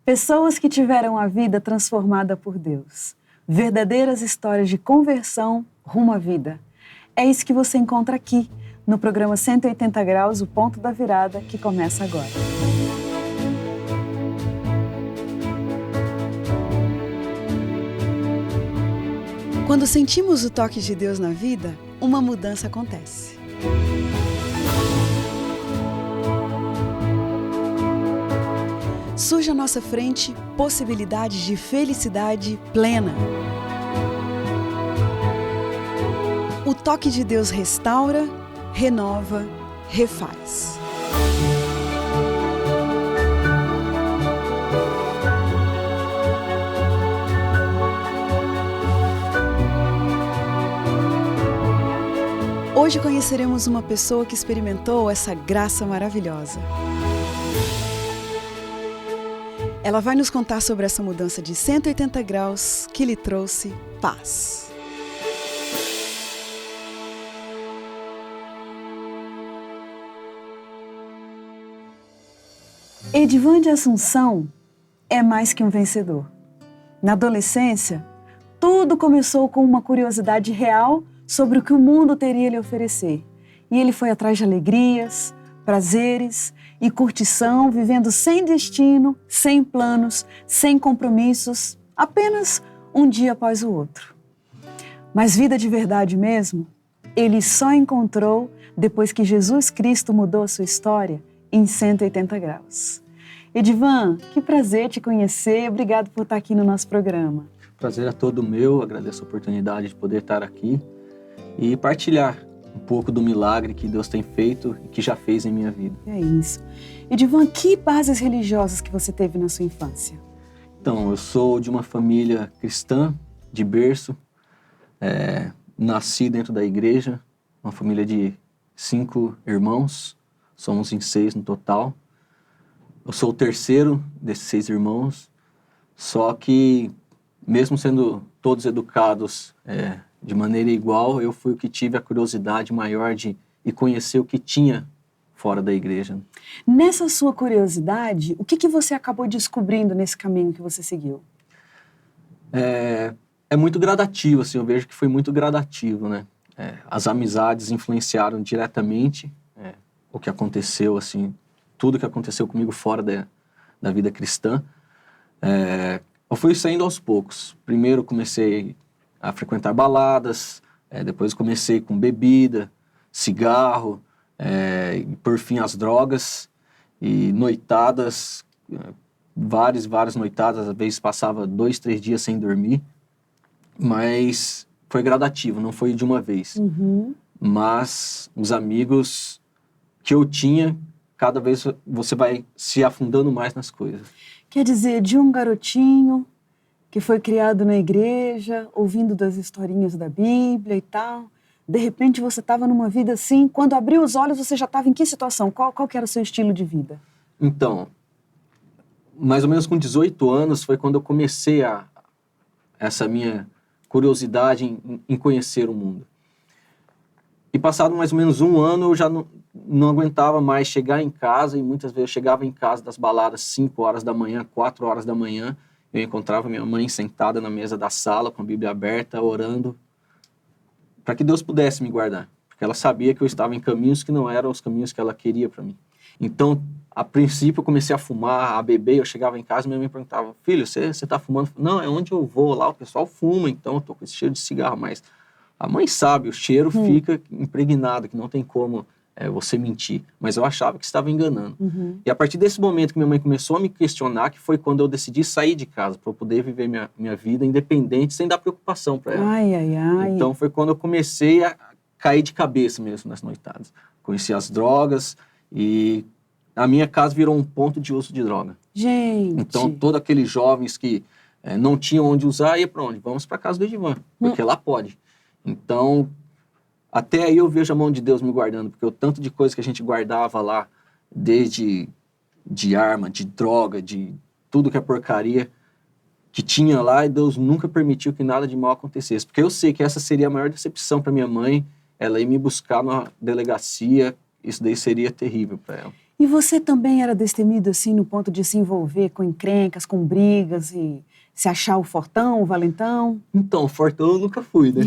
Pessoas que tiveram a vida transformada por Deus. Verdadeiras histórias de conversão rumo à vida. É isso que você encontra aqui, no programa 180 Graus, o Ponto da Virada, que começa agora. Quando sentimos o toque de Deus na vida, uma mudança acontece. Surge à nossa frente possibilidades de felicidade plena. O toque de Deus restaura, renova, refaz. Hoje conheceremos uma pessoa que experimentou essa graça maravilhosa. Ela vai nos contar sobre essa mudança de 180 graus que lhe trouxe paz. Edivan de Assunção é mais que um vencedor. Na adolescência, tudo começou com uma curiosidade real sobre o que o mundo teria a lhe oferecer. E ele foi atrás de alegrias, prazeres e curtição, vivendo sem destino, sem planos, sem compromissos, apenas um dia após o outro. Mas vida de verdade mesmo, ele só encontrou depois que Jesus Cristo mudou a sua história em 180 graus. Edivan, que prazer te conhecer, obrigado por estar aqui no nosso programa. Prazer é todo meu, agradeço a oportunidade de poder estar aqui e partilhar um pouco do milagre que Deus tem feito e que já fez em minha vida. É isso. Edivan, que bases religiosas que você teve na sua infância? Então, eu sou de uma família cristã, de berço, nasci dentro da igreja, uma família de 5 irmãos, somos em 6 no total. Eu sou o terceiro desses 6 irmãos, só que mesmo sendo todos educados de maneira igual, eu fui o que tive a curiosidade maior de ir conhecer o que tinha fora da igreja. Nessa sua curiosidade, o que você acabou descobrindo nesse caminho que você seguiu? É muito gradativo, assim, eu vejo que foi muito gradativo, né? As amizades influenciaram diretamente o que aconteceu, assim, tudo que aconteceu comigo fora da vida cristã. Eu fui saindo aos poucos. Primeiro comecei a frequentar baladas, depois comecei com bebida, cigarro, e por fim as drogas e noitadas, várias noitadas, às vezes passava 2, 3 dias sem dormir, mas foi gradativo, não foi de uma vez. Mas os amigos que eu tinha, cada vez você vai se afundando mais nas coisas. Quer dizer, de um garotinho que foi criado na igreja, ouvindo das historinhas da Bíblia e tal, de repente você estava numa vida assim, quando abriu os olhos você já estava em que situação? Qual que era o seu estilo de vida? Então, mais ou menos com 18 anos foi quando eu comecei essa minha curiosidade em conhecer o mundo. E passado mais ou menos 1 ano, eu já não aguentava mais chegar em casa, e muitas vezes eu chegava em casa das baladas 5 horas da manhã, 4 horas da manhã, eu encontrava minha mãe sentada na mesa da sala, com a Bíblia aberta, orando, para que Deus pudesse me guardar, porque ela sabia que eu estava em caminhos que não eram os caminhos que ela queria para mim. Então, a princípio, eu comecei a fumar, a beber, eu chegava em casa e minha mãe perguntava, filho, você está fumando? Não, é onde eu vou lá, o pessoal fuma, então eu estou com esse cheiro de cigarro, mas a mãe sabe, o cheiro fica impregnado, que não tem como você mentir. Mas eu achava que estava enganando. E a partir desse momento que minha mãe começou a me questionar, que foi quando eu decidi sair de casa, para eu poder viver minha vida independente, sem dar preocupação para ela. Ai, ai, ai. Então foi quando eu comecei a cair de cabeça mesmo nas noitadas. Conheci as drogas e a minha casa virou um ponto de uso de droga. Gente! Então todos aqueles jovens que não tinham onde usar, ia para onde? Vamos para casa do Edivan, porque lá pode. Então, até aí eu vejo a mão de Deus me guardando, porque o tanto de coisa que a gente guardava lá, desde de arma, de droga, de tudo que é porcaria, que tinha lá, e Deus nunca permitiu que nada de mal acontecesse. Porque eu sei que essa seria a maior decepção para minha mãe, ela ir me buscar na delegacia, isso daí seria terrível para ela. E você também era destemido assim no ponto de se envolver com encrencas, com brigas e se achar o fortão, o valentão? Então, fortão eu nunca fui, né?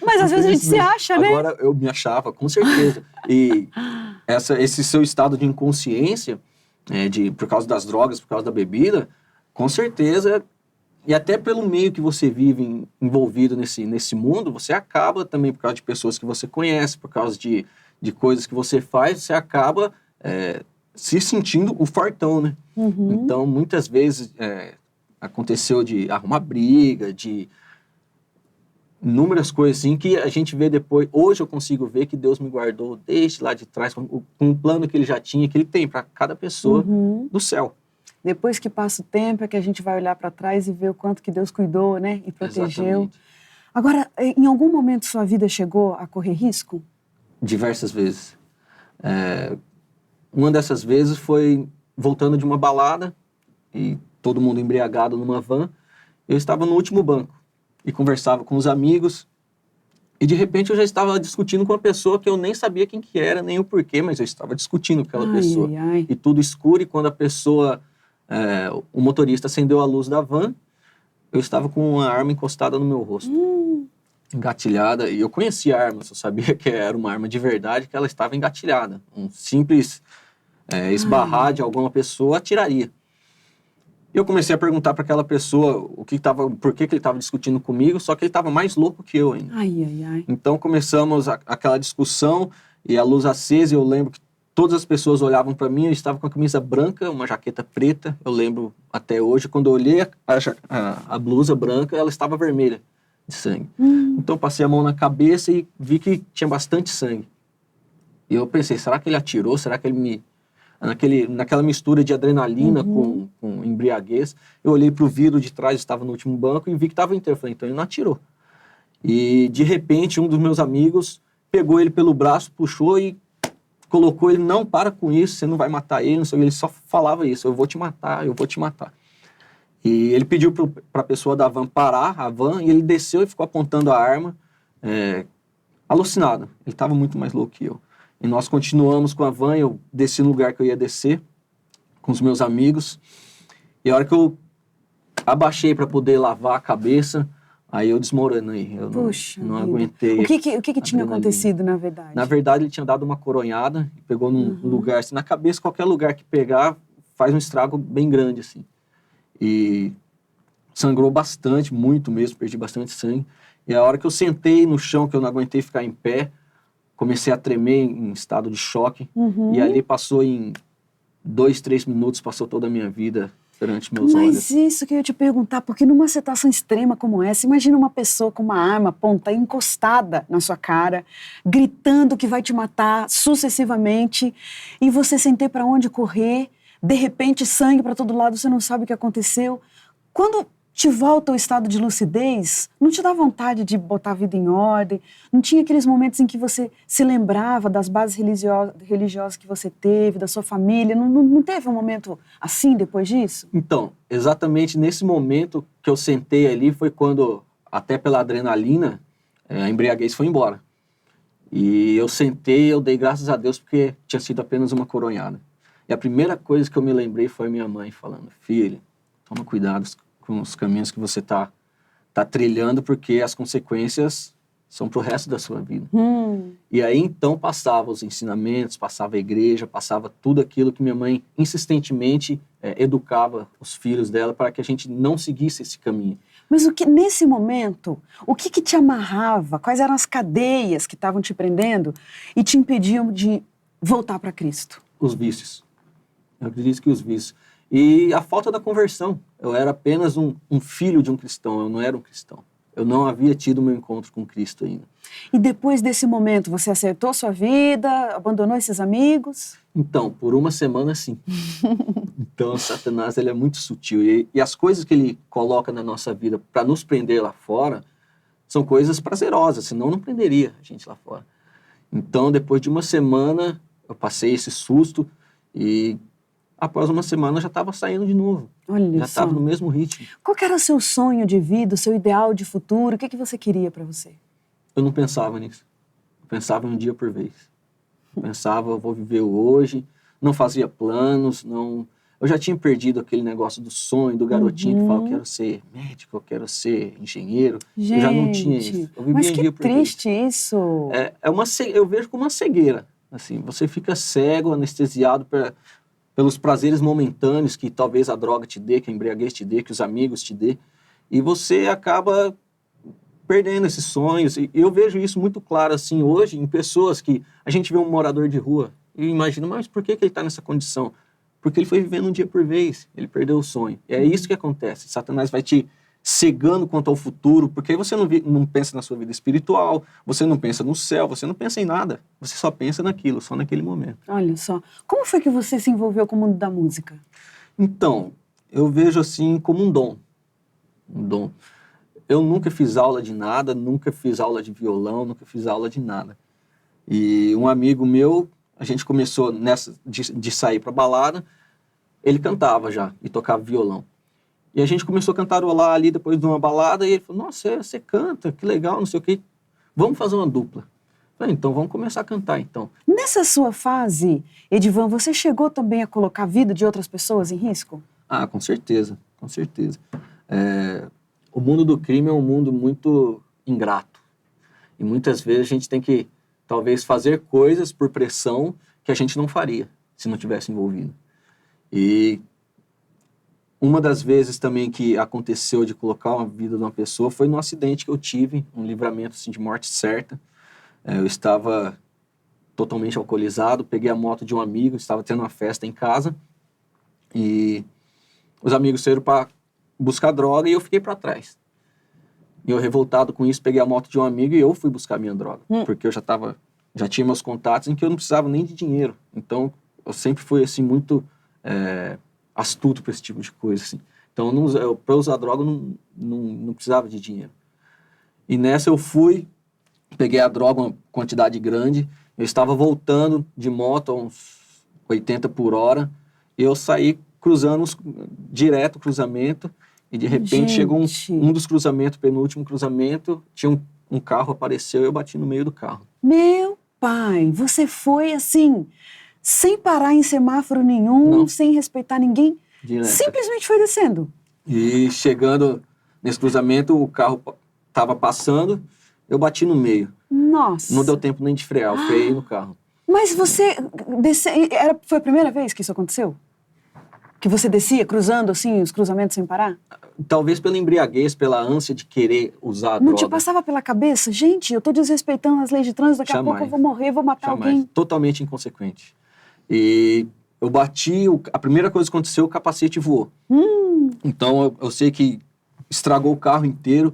Mas às vezes a gente se Infelizmente. acha, né? Agora eu me achava, com certeza. E esse seu estado de inconsciência, por causa das drogas, por causa da bebida, com certeza, e até pelo meio que você vive envolvido nesse mundo, você acaba também, por causa de pessoas que você conhece, por causa de coisas que você faz, você acaba se sentindo o fortão, né? Uhum. Então, muitas vezes aconteceu de arrumar briga, de inúmeras coisas assim, que a gente vê depois. Hoje eu consigo ver que Deus me guardou desde lá de trás, com um plano que Ele já tinha, que Ele tem para cada pessoa do céu. Depois que passa o tempo é que a gente vai olhar para trás e ver o quanto que Deus cuidou, né? E protegeu. Exatamente. Agora, em algum momento sua vida chegou a correr risco? Diversas vezes. Uma dessas vezes foi voltando de uma balada e todo mundo embriagado numa van. Eu estava no último banco e conversava com os amigos e de repente eu já estava discutindo com uma pessoa que eu nem sabia quem que era, nem o porquê, mas eu estava discutindo com aquela pessoa. E tudo escuro, e quando a pessoa, o motorista acendeu a luz da van, eu estava com uma arma encostada no meu rosto. Engatilhada, e eu conhecia a arma, eu sabia que era uma arma de verdade, que ela estava engatilhada. Um simples esbarrar de alguma pessoa atiraria. Eu comecei a perguntar para aquela pessoa por que ele estava discutindo comigo, só que ele estava mais louco que eu ainda. Então começamos aquela discussão e a luz acesa, e eu lembro que todas as pessoas olhavam para mim, eu estava com a camisa branca, uma jaqueta preta, eu lembro até hoje, quando eu olhei a blusa branca, ela estava vermelha de sangue. Então passei a mão na cabeça e vi que tinha bastante sangue. E eu pensei, será que ele atirou? Será que ele me... Naquela mistura de adrenalina com embriaguez, eu olhei para o vidro de trás, estava no último banco, e vi que estava inteiro. Eu falei, então ele não atirou. E de repente um dos meus amigos pegou ele pelo braço, puxou e colocou ele, não, para com isso, você não vai matar ele, não sei o que. Ele só falava isso, eu vou te matar, eu vou te matar. E ele pediu para a pessoa da van parar a van, e ele desceu e ficou apontando a arma, alucinado. Ele estava muito mais louco que eu. E nós continuamos com a van, eu desci no lugar que eu ia descer, com os meus amigos. E a hora que eu abaixei para poder lavar a cabeça, aí eu desmoronei. Eu não aguentei. O que tinha acontecido, na verdade? Na verdade, ele tinha dado uma coronhada, pegou num lugar, assim, na cabeça, qualquer lugar que pegar, faz um estrago bem grande, assim. E sangrou bastante, muito mesmo, perdi bastante sangue. E a hora que eu sentei no chão, que eu não aguentei ficar em pé, comecei a tremer em estado de choque. E ali passou em 2, 3 minutos, passou toda a minha vida perante meus olhos. Mas isso que eu ia te perguntar, porque numa situação extrema como essa, imagina uma pessoa com uma arma ponta encostada na sua cara, gritando que vai te matar sucessivamente, e você sem ter para onde correr, de repente sangue para todo lado, você não sabe o que aconteceu. Quando te volta ao estado de lucidez, não te dá vontade de botar a vida em ordem? Não tinha aqueles momentos em que você se lembrava das bases religiosas que você teve, da sua família? Não teve um momento assim depois disso? Então, exatamente nesse momento que eu sentei ali foi quando, até pela adrenalina, a embriaguez foi embora. E eu sentei, eu dei graças a Deus porque tinha sido apenas uma coronhada. E a primeira coisa que eu me lembrei foi minha mãe falando, filho, toma cuidado com os caminhos que você tá trilhando, porque as consequências são pro resto da sua vida. E aí, então, passava os ensinamentos, passava a igreja, passava tudo aquilo que minha mãe insistentemente educava os filhos dela para que a gente não seguisse esse caminho. Mas nesse momento, o que te amarrava? Quais eram as cadeias que estavam te prendendo e te impediam de voltar para Cristo? Os vícios. Eu acredito que os vícios. E a falta da conversão. Eu era apenas um filho de um cristão, eu não era um cristão. Eu não havia tido meu encontro com Cristo ainda. E depois desse momento, você acertou sua vida, abandonou esses amigos? Então, por uma semana, sim. Então, Satanás, ele é muito sutil. E as coisas que ele coloca na nossa vida para nos prender lá fora são coisas prazerosas, senão não prenderia a gente lá fora. Então, depois de uma semana, eu passei esse susto e após uma semana eu já estava saindo de novo. Olha já estava no mesmo ritmo. Qual que era o seu sonho de vida, o seu ideal de futuro? O que você queria para você? Eu não pensava nisso. Eu pensava um dia por vez. Eu pensava, eu vou viver o hoje, não fazia planos, não... Eu já tinha perdido aquele negócio do sonho, do garotinho que fala, eu quero ser médico, eu quero ser engenheiro. Gente, eu já não tinha isso. Eu vivia mas um que dia por triste vez. isso. Eu vejo como uma cegueira. Assim, você fica cego, anestesiado pelos prazeres momentâneos que talvez a droga te dê, que a embriaguez te dê, que os amigos te dê. E você acaba perdendo esses sonhos. E eu vejo isso muito claro assim hoje em pessoas que a gente vê um morador de rua e imagina, mas por que ele está nessa condição? Porque ele foi vivendo um dia por vez, ele perdeu o sonho. E é isso que acontece. Satanás vai te cegando quanto ao futuro, porque aí você não pensa na sua vida espiritual, você não pensa no céu, você não pensa em nada. Você só pensa naquilo, só naquele momento. Olha só, como foi que você se envolveu com o mundo da música? Então, eu vejo assim como um dom. Um dom. Eu nunca fiz aula de nada, nunca fiz aula de violão, nunca fiz aula de nada. E um amigo meu, a gente começou nessa de sair para balada, ele cantava já e tocava violão. E a gente começou a cantarolar ali depois de uma balada e ele falou, nossa, você canta, que legal, não sei o quê. Vamos fazer uma dupla. Eu falei, então vamos começar a cantar então. Nessa sua fase, Edivan, você chegou também a colocar a vida de outras pessoas em risco? Ah, com certeza, com certeza. O mundo do crime é um mundo muito ingrato. E muitas vezes a gente tem que, talvez, fazer coisas por pressão que a gente não faria se não tivesse envolvido. E uma das vezes também que aconteceu de colocar a vida de uma pessoa foi no acidente que eu tive, um livramento assim, de morte certa. Eu estava totalmente alcoolizado, peguei a moto de um amigo, estava tendo uma festa em casa e os amigos saíram para buscar droga e eu fiquei para trás. E eu, revoltado com isso, peguei a moto de um amigo e eu fui buscar minha droga. Porque eu já tinha meus contatos em que eu não precisava nem de dinheiro. Então, eu sempre fui, assim, muito astuto para esse tipo de coisa, assim. Então, para usar droga, eu não precisava de dinheiro. E nessa eu fui, peguei a droga, uma quantidade grande. Eu estava voltando de moto a uns 80 por hora. E eu saí cruzando direto o cruzamento. E de repente chegou um dos cruzamentos, penúltimo cruzamento, tinha um carro, apareceu e eu bati no meio do carro. Meu pai, você foi assim, sem parar em semáforo nenhum, Não. sem respeitar ninguém, Direto. simplesmente foi descendo. E chegando nesse cruzamento, o carro estava passando, eu bati no meio. Nossa. Não deu tempo nem de frear, eu freiei no carro. Mas você foi a primeira vez que isso aconteceu? Que você descia cruzando assim, os cruzamentos sem parar? Talvez pela embriaguez, pela ânsia de querer usar a droga. Não te passava pela cabeça? Gente, eu tô desrespeitando as leis de trânsito, daqui a pouco eu vou morrer, vou matar alguém. Totalmente inconsequente. E eu bati, a primeira coisa que aconteceu, o capacete voou. Então eu sei que estragou o carro inteiro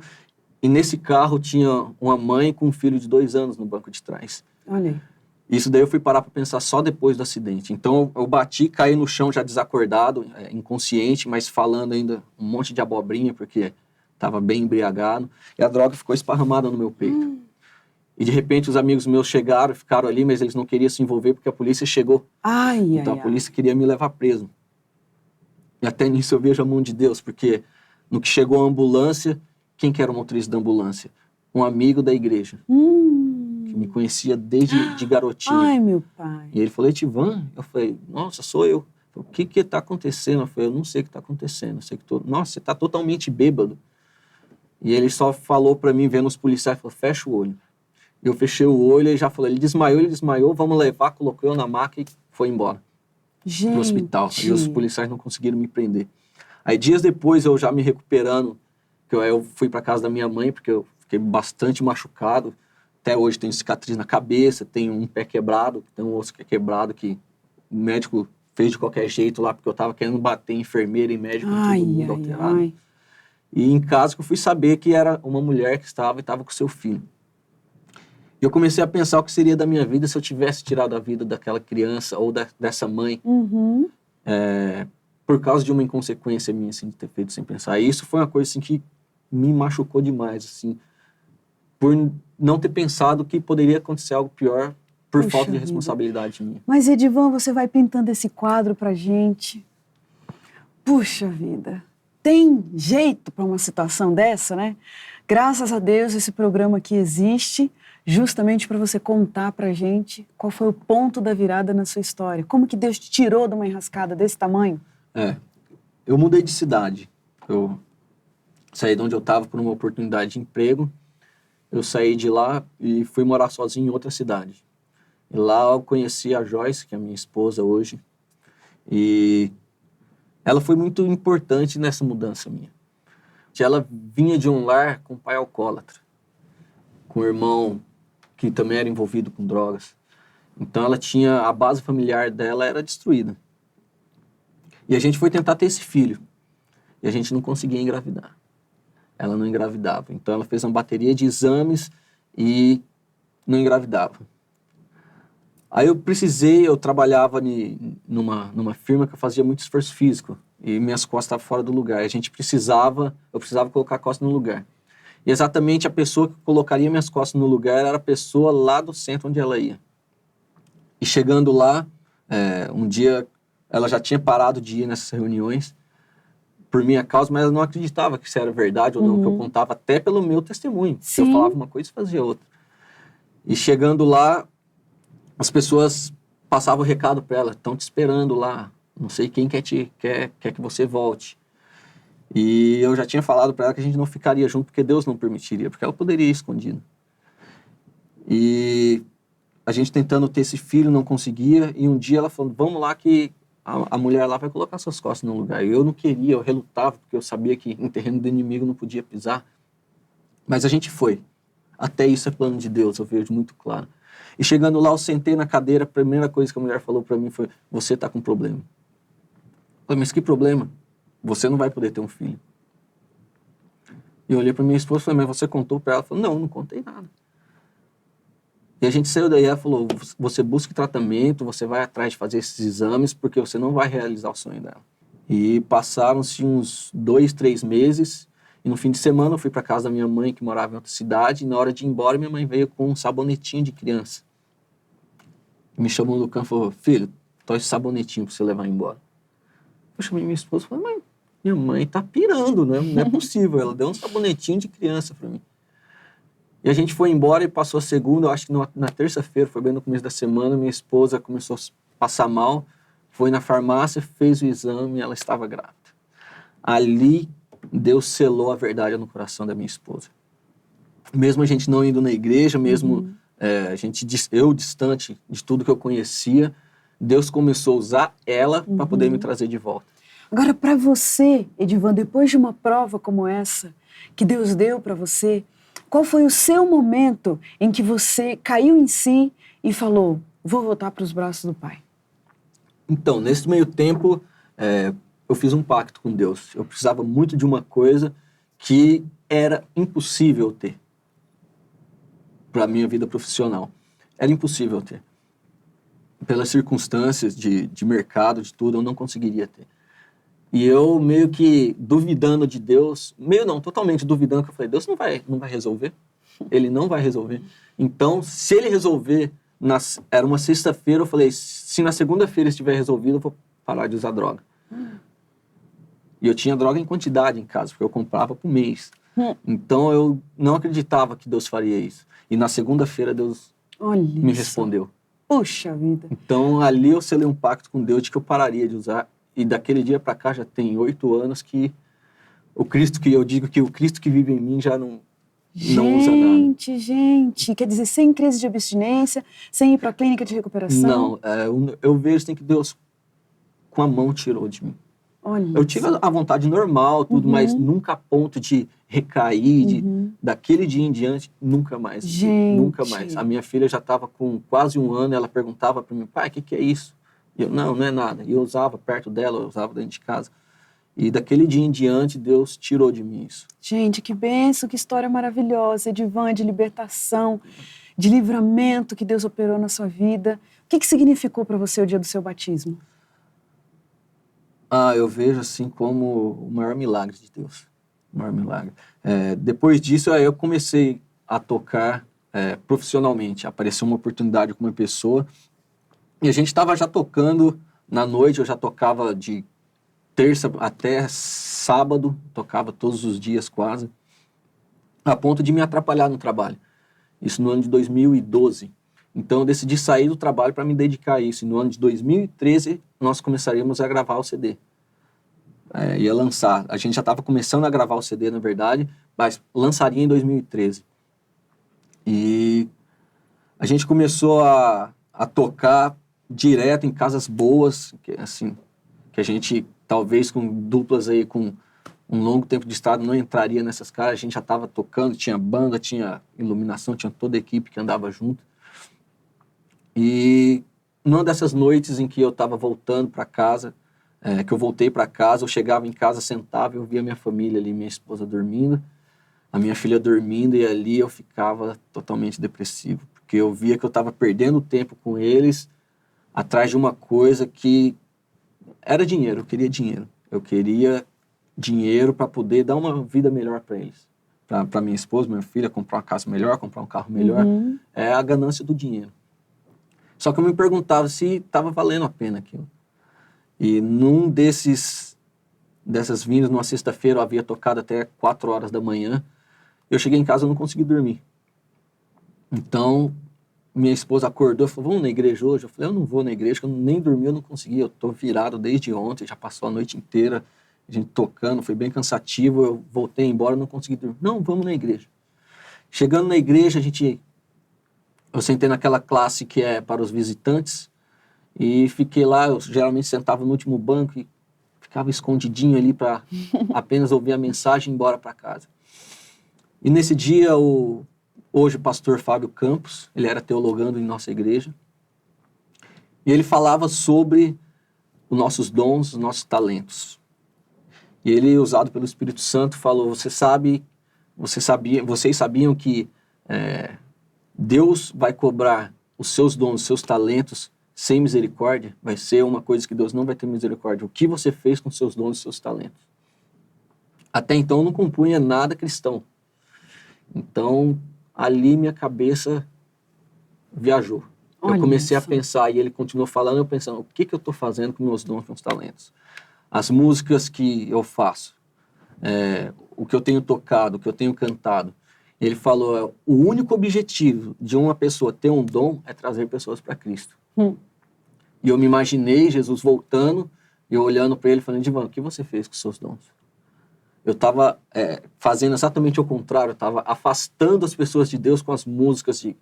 e nesse carro tinha uma mãe com um filho de 2 anos no banco de trás. Olha aí. Isso daí eu fui parar para pensar só depois do acidente. Então eu bati, caí no chão já desacordado, inconsciente, mas falando ainda um monte de abobrinha, porque estava bem embriagado. E a droga ficou esparramada no meu peito. E de repente os amigos meus chegaram, ficaram ali, mas eles não queriam se envolver porque a polícia chegou. Então a polícia queria me levar preso. E até nisso eu vejo a mão de Deus, porque no que chegou a ambulância, quem que era o motorista da ambulância? Um amigo da igreja. Que me conhecia desde de garotinho. Ai, meu pai. E ele falou, Edivan? Eu falei, nossa, sou eu. O que que tá acontecendo? Eu falei, eu não sei o que tá acontecendo. Eu sei que nossa, você tá totalmente bêbado. E ele só falou pra mim, vendo os policiais, falou, fecha o olho. Eu fechei o olho e já falou, ele desmaiou, vamos levar, colocou eu na maca e foi embora. Pro hospital. E os policiais não conseguiram me prender. Aí dias depois, eu já me recuperando, que eu fui pra casa da minha mãe, porque eu fiquei bastante machucado. Até hoje tenho cicatriz na cabeça, tenho um pé quebrado, tem um osso que é quebrado, que o médico fez de qualquer jeito lá, porque eu tava querendo bater em enfermeira e médico, todo mundo alterado. E em casa que eu fui saber que era uma mulher que estava com seu filho. E eu comecei a pensar o que seria da minha vida se eu tivesse tirado a vida daquela criança ou dessa mãe, por causa de uma inconsequência minha, assim, de ter feito sem pensar. E isso foi uma coisa, assim, que me machucou demais, assim, por não ter pensado que poderia acontecer algo pior por falta de responsabilidade minha. Mas, Edivan, você vai pintando esse quadro pra gente. Puxa vida, tem jeito para uma situação dessa, né? Graças a Deus esse programa aqui existe. justamente para você contar pra gente qual foi o ponto da virada na sua história. Como que Deus te tirou de uma enrascada desse tamanho? Eu mudei de cidade. Eu saí de onde eu estava por uma oportunidade de emprego. Eu saí de lá e fui morar sozinho em outra cidade. E lá eu conheci a Joyce, que é a minha esposa hoje. E ela foi muito importante nessa mudança minha. Ela vinha de um lar com um pai alcoólatra, com um irmão que também era envolvido com drogas. Então ela tinha, a base familiar dela era destruída. E a gente foi tentar ter esse filho. E a gente não conseguia engravidar. Ela não engravidava. Então ela fez uma bateria de exames e não engravidava. Aí eu trabalhava numa firma que eu fazia muito esforço físico. E minhas costas estavam fora do lugar. Eu precisava colocar a costa no lugar. E exatamente a pessoa que colocaria minhas costas no lugar era a pessoa lá do centro onde ela ia. E chegando lá, um dia ela já tinha parado de ir nessas reuniões por minha causa, mas ela não acreditava que isso era verdade ou não, que eu contava até pelo meu testemunho. Se eu falava uma coisa, fazia outra. E chegando lá, as pessoas passavam o recado para ela: estão te esperando lá, não sei quem quer que você volte. E eu já tinha falado para ela que a gente não ficaria junto porque Deus não permitiria, porque ela poderia ir escondida. E a gente tentando ter esse filho, não conseguia, e um dia ela falou: vamos lá que a mulher lá vai colocar suas costas no lugar. E eu não queria, eu relutava, porque eu sabia que em terreno do inimigo não podia pisar. Mas a gente foi. Até isso é plano de Deus, eu vejo muito claro. E chegando lá, eu sentei na cadeira, a primeira coisa que a mulher falou para mim foi: você está com problema. Eu falei: mas que problema? Você não vai poder ter um filho. E eu olhei para minha esposa e falei: mas você contou para ela? Ela falou: não contei nada. E a gente saiu daí, ela falou: você busca tratamento, você vai atrás de fazer esses exames, porque você não vai realizar o sonho dela. E passaram-se uns 2, 3 meses, e no fim de semana eu fui para casa da minha mãe, que morava em outra cidade, e na hora de ir embora, minha mãe veio com um sabonetinho de criança. Me chamou no canto e falou: filho, tô esse sabonetinho para você levar embora. Eu chamei minha esposa e falei: mãe, minha mãe tá pirando, né? Não é possível. Ela deu um sabonetinho de criança para mim. E a gente foi embora e passou a segunda, eu acho que na terça-feira, foi bem no começo da semana, minha esposa começou a passar mal, foi na farmácia, fez o exame e ela estava grávida. Ali, Deus selou a verdade no coração da minha esposa. Mesmo a gente não indo na igreja, mesmo eu distante de tudo que eu conhecia, Deus começou a usar ela para poder me trazer de volta. Agora, para você, Edivan, depois de uma prova como essa, que Deus deu para você, qual foi o seu momento em que você caiu em si e falou: vou voltar para os braços do Pai? Então, nesse meio tempo, eu fiz um pacto com Deus. Eu precisava muito de uma coisa que era impossível ter para a minha vida profissional. Era impossível ter. Pelas circunstâncias de mercado, de tudo, eu não conseguiria ter. E eu meio que duvidando de Deus, totalmente duvidando, que eu falei: Deus não vai resolver. Ele não vai resolver. Então, se ele resolver, era uma sexta-feira, eu falei: se na segunda-feira estiver resolvido, eu vou parar de usar droga. E eu tinha droga em quantidade em casa, porque eu comprava por mês. Então, eu não acreditava que Deus faria isso. E na segunda-feira, Deus me respondeu. Puxa vida. Então, ali eu selei um pacto com Deus de que eu pararia de usar. E daquele dia para cá já tem 8 anos que o Cristo que vive em mim já não usa nada. Gente, quer dizer, sem crise de abstinência, sem ir para a clínica de recuperação? Não, eu vejo que Deus com a mão tirou de mim. Olha, eu tive a vontade normal, tudo, mas nunca a ponto de recair, daquele dia em diante, nunca mais. Gente. Nunca mais. A minha filha já estava com quase 1 ano, ela perguntava para mim: pai, o que é isso? E eu: não é nada. E eu usava perto dela, eu usava dentro de casa. E daquele dia em diante, Deus tirou de mim isso. Gente, que bênção, que história maravilhosa, Edivan, de libertação, de livramento que Deus operou na sua vida. O que significou para você o dia do seu batismo? Eu vejo assim como o maior milagre de Deus. O maior milagre. Depois disso, eu comecei a tocar profissionalmente. Apareceu uma oportunidade com uma pessoa. E a gente estava já tocando na noite, eu já tocava de terça até sábado, tocava todos os dias quase, a ponto de me atrapalhar no trabalho. Isso no ano de 2012. Então eu decidi sair do trabalho para me dedicar a isso. E no ano de 2013 nós começaríamos a gravar o CD. Ia lançar. A gente já estava começando a gravar o CD, na verdade, mas lançaria em 2013. E a gente começou a tocar direto em casas boas, que a gente, talvez com duplas aí, com um longo tempo de estrada, não entraria nessas casas. A gente já estava tocando, tinha banda, tinha iluminação, tinha toda a equipe que andava junto. E numa dessas noites em que eu estava voltando para casa, que eu voltei para casa, eu chegava em casa, sentava e eu via minha família ali, minha esposa dormindo, a minha filha dormindo, e ali eu ficava totalmente depressivo, porque eu via que eu estava perdendo tempo com eles atrás de uma coisa que era dinheiro. Eu queria dinheiro para poder dar uma vida melhor para eles, para minha esposa, minha filha, comprar uma casa melhor, comprar um carro melhor. É a ganância do dinheiro. Só que eu me perguntava se estava valendo a pena aquilo. E num dessas vindas, numa sexta-feira, eu havia tocado até 4 horas da manhã. Eu cheguei em casa e não consegui dormir. Então, minha esposa acordou e falou, vamos na igreja hoje? Eu falei, eu não vou na igreja, porque eu nem dormi, eu não consegui. Eu estou virado desde ontem, já passou a noite inteira, a gente tocando, foi bem cansativo. Eu voltei embora, não consegui dormir. Não, vamos na igreja. Chegando na igreja, eu sentei naquela classe que é para os visitantes, e fiquei lá. Eu geralmente sentava no último banco e ficava escondidinho ali para apenas ouvir a mensagem e ir embora para casa. E nesse dia, hoje o pastor Fábio Campos, ele era teologando em nossa igreja, e ele falava sobre os nossos dons, os nossos talentos. E ele, usado pelo Espírito Santo, falou, vocês sabiam que Deus vai cobrar os seus dons, os seus talentos sem misericórdia? Vai ser uma coisa que Deus não vai ter misericórdia. O que você fez com seus dons e seus talentos? Até então eu não compunha nada cristão. Então, ali minha cabeça viajou. Eu comecei a pensar, e ele continuou falando, eu pensando, o que eu estou fazendo com meus dons e meus talentos? As músicas que eu faço, o que eu tenho tocado, o que eu tenho cantado. Ele falou, o único objetivo de uma pessoa ter um dom é trazer pessoas para Cristo. E eu me imaginei Jesus voltando, e eu olhando para ele, falando, Divan, o que você fez com seus dons? Eu estava fazendo exatamente o contrário, eu estava afastando as pessoas de Deus com as músicas de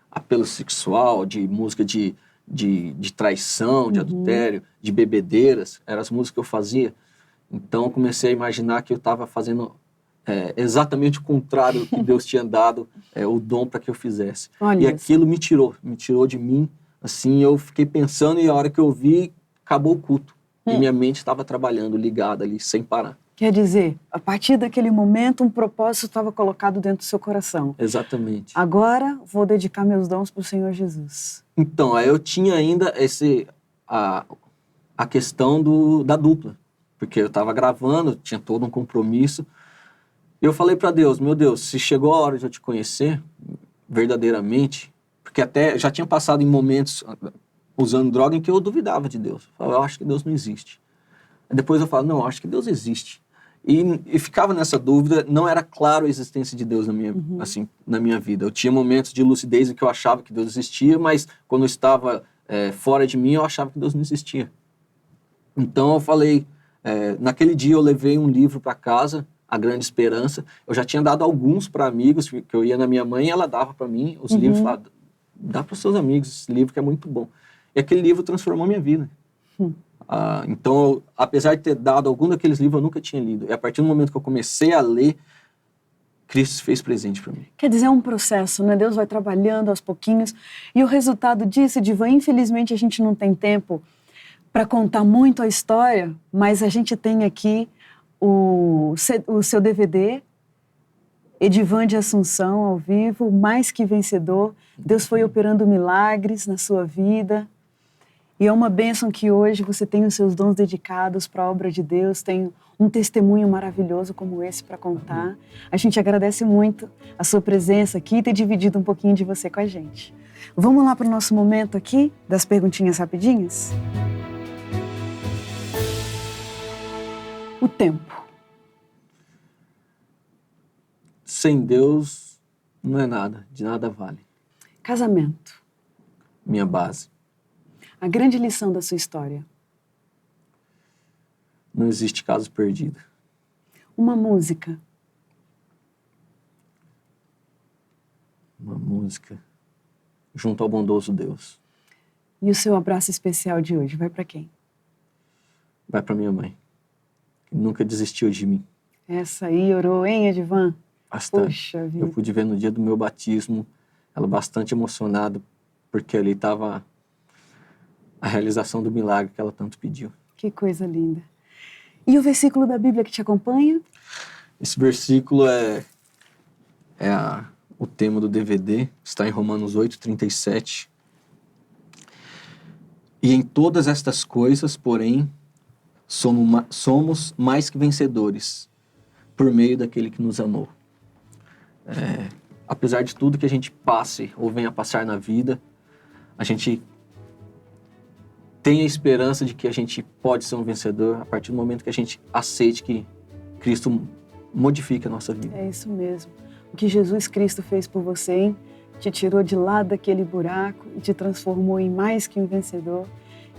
apelo sexual, de música de traição, de adultério, de bebedeiras. Eram as músicas que eu fazia. Então eu comecei a imaginar que eu estava fazendo exatamente o contrário do que Deus tinha dado o dom para que eu fizesse. E aquilo me tirou de mim. Assim, eu fiquei pensando, e a hora que eu vi, acabou o culto. E minha mente estava trabalhando, ligada ali, sem parar. Quer dizer, a partir daquele momento, um propósito estava colocado dentro do seu coração. Exatamente. Agora, vou dedicar meus dons para o Senhor Jesus. Então, aí eu tinha ainda a questão da dupla. Porque eu estava gravando, tinha todo um compromisso. E eu falei para Deus, meu Deus, se chegou a hora de eu te conhecer verdadeiramente, porque até já tinha passado em momentos usando droga em que eu duvidava de Deus. Eu falava, eu acho que Deus não existe. Depois eu falo, não, eu acho que Deus existe. E ficava nessa dúvida, não era claro a existência de Deus na minha vida. Eu tinha momentos de lucidez em que eu achava que Deus existia, mas quando eu estava fora de mim, eu achava que Deus não existia. Então eu falei, naquele dia eu levei um livro para casa, A Grande Esperança. Eu já tinha dado alguns para amigos, que eu ia na minha mãe e ela dava para mim os livros, falava, dá para os seus amigos esse livro que é muito bom. E aquele livro transformou minha vida. Então, apesar de ter dado algum daqueles livros, eu nunca tinha lido. E a partir do momento que eu comecei a ler, Cristo se fez presente para mim. Quer dizer, é um processo, né? Deus vai trabalhando aos pouquinhos. E o resultado disso, Divan, infelizmente a gente não tem tempo para contar muito a história, mas a gente tem aqui o seu DVD, Edivan de Assunção, ao vivo, Mais Que Vencedor. Deus foi operando milagres na sua vida. E é uma bênção que hoje você tem os seus dons dedicados para a obra de Deus, tem um testemunho maravilhoso como esse para contar. A gente agradece muito a sua presença aqui e ter dividido um pouquinho de você com a gente. Vamos lá para o nosso momento aqui das perguntinhas rapidinhas? O tempo. Sem Deus, não é nada, de nada vale. Casamento. Minha base. A grande lição da sua história. Não existe caso perdido. Uma música. Uma música junto ao bondoso Deus. E o seu abraço especial de hoje vai para quem? Vai para minha mãe, que nunca desistiu de mim. Essa aí orou, hein, Edivan? Bastante. Puxa vida. Eu pude ver no dia do meu batismo, ela bastante emocionada, porque ali estava a realização do milagre que ela tanto pediu. Que coisa linda. E o versículo da Bíblia que te acompanha? Esse versículo é o tema do DVD, está em Romanos 8:37. E em todas estas coisas, porém, somos mais que vencedores, por meio daquele que nos amou. Apesar de tudo que a gente passe ou venha passar na vida, a gente tem a esperança de que a gente pode ser um vencedor a partir do momento que a gente aceite que Cristo modifique a nossa vida. É isso mesmo. O que Jesus Cristo fez por você, hein? Te tirou de lá daquele buraco e te transformou em mais que um vencedor.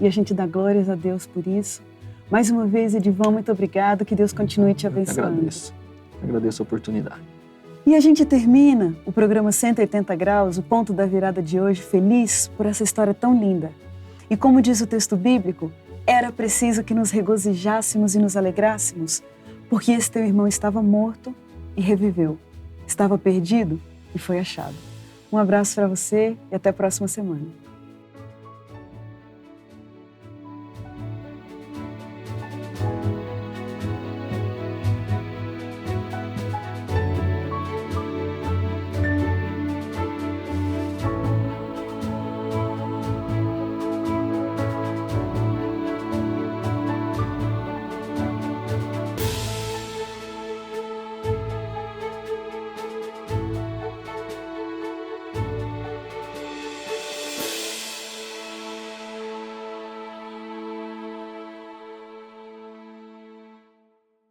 E a gente dá glórias a Deus por isso. Mais uma vez, Edivan, muito obrigado. Que Deus continue te abençoando. Agradeço a oportunidade. E a gente termina o programa 180 Graus, o ponto da virada de hoje, feliz por essa história tão linda. E como diz o texto bíblico, era preciso que nos regozijássemos e nos alegrássemos, porque esse teu irmão estava morto e reviveu. Estava perdido e foi achado. Um abraço para você e até a próxima semana.